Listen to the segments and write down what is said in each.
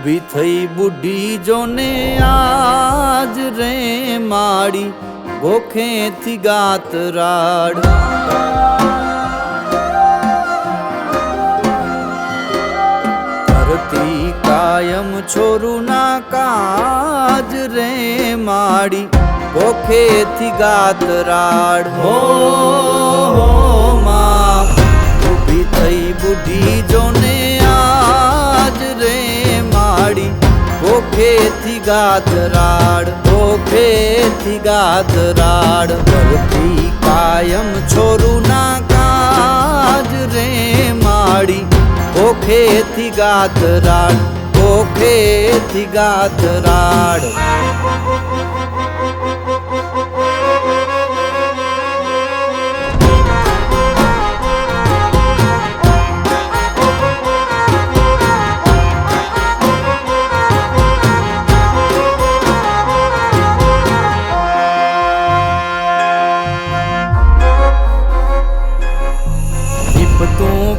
ઊભી થઈ બુઢી જોને આજ રે માડી ગોખેથી ગાત રાડ કરતી કાયમ છોરું ના કાજ રે માડી ગોખેથી ગાત રાડ હો માં ઊભી થઈ બુઢી જોને આજ રે માડી ગોખેથી ગાત રાડ ગોખેથી ગાત રાડ કરતી કાયમ છોરું ના કાજ રે માડી ગોખેથી ગાત રાડ ગોખેથી ગાત રાડ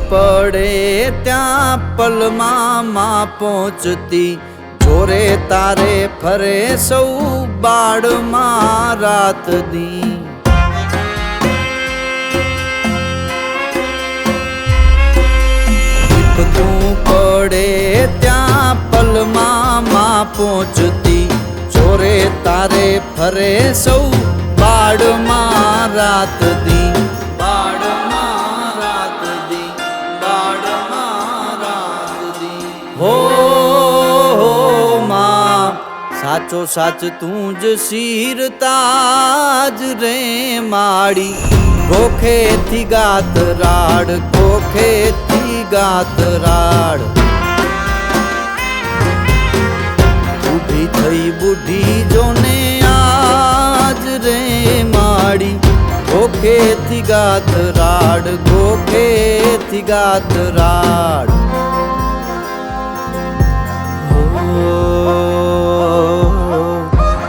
પડે ત્યાં પલમાં માં પહોંચતી જોરે તારે ફરે સૌ બાળમાં રાત દી તું પડે ત્યાં પલમાં માં પહોંચતી જોરે તારે ફરે સૌ બાળમાં રાત દી હો માં સાચો સાચ તું જ શિર તાજ રે માડી ગોખેથી ગાત રાડ ગોખેથી ગાત રાડ ઊભી થઈ બુઢી જોને આજ રે માડી ગોખેથી ગાત રાડ ગોખેથી ગાત રાડ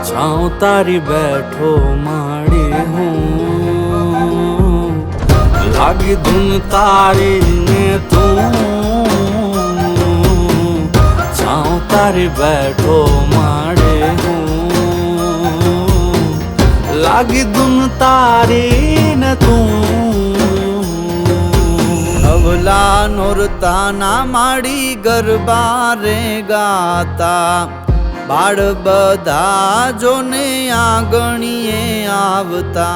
छाँव तारी बैठो माड़ी हूँ लागी धुन तारी ने तू छाँव तारी बैठो माड़े हूँ लागी धुन तारी ने तू अवला नोरता ना माड़ी गरबा रे गाता बाळ बधा जोने आंगणीए आवता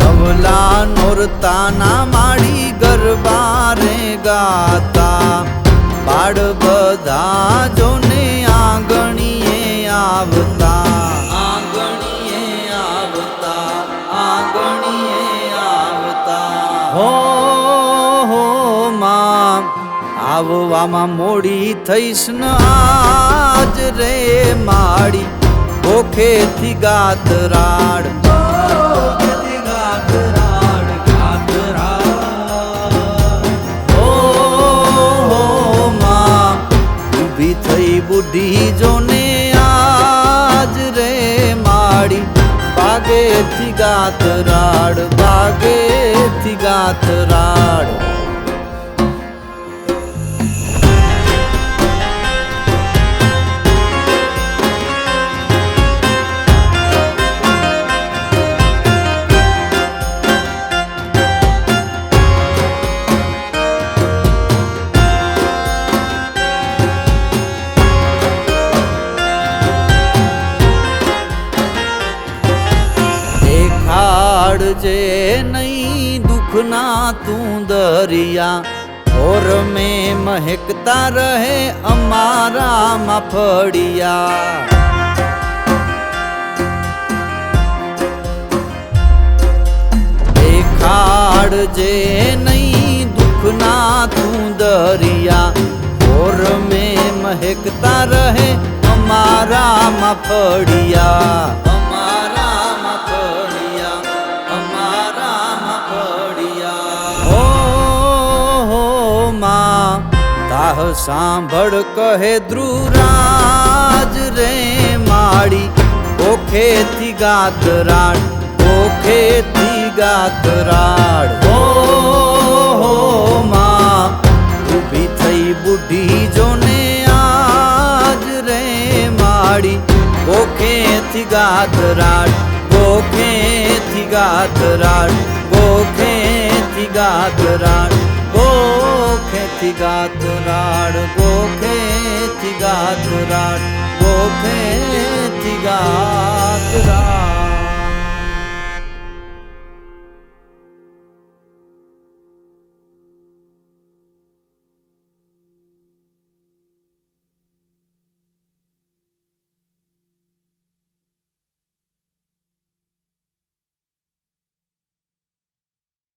नवला नोरता ना माड़ी गरबा रे गाता बाळ बधा जोने आंगणीए आवता આવવામાં મોડી થઈશ ન આજ રે માડી ગોખેથી ગાત રાડ ગોખેથી ગાત રાડ ગાત રાડ હો માં ઊભી થઈ બુઢી જોને આજ રે માડી બાગેથી ગાત રાડ બાગેથી ગાત રાડ जे नहीं दुखना तू दरिया और में महकता रहे अमारा मफड़िया देखाड़ जे नहीं दुखना तू दरिया और में महकता रहे अमारा मफड़िया તાહ સાંભળ કહે ધ્રુરાજ રે માડી ગોખેથી ગાત રાડ ગોખેથી ગાત રાડ ગોખેથી ગાતરાડ ગોખેથી ગાતરાડ ગોખેથી ગાતરાડ ગોખેથી ગાતરાડ ગોખેથી ગાતરાડ ગોખેથી ગાતરાડ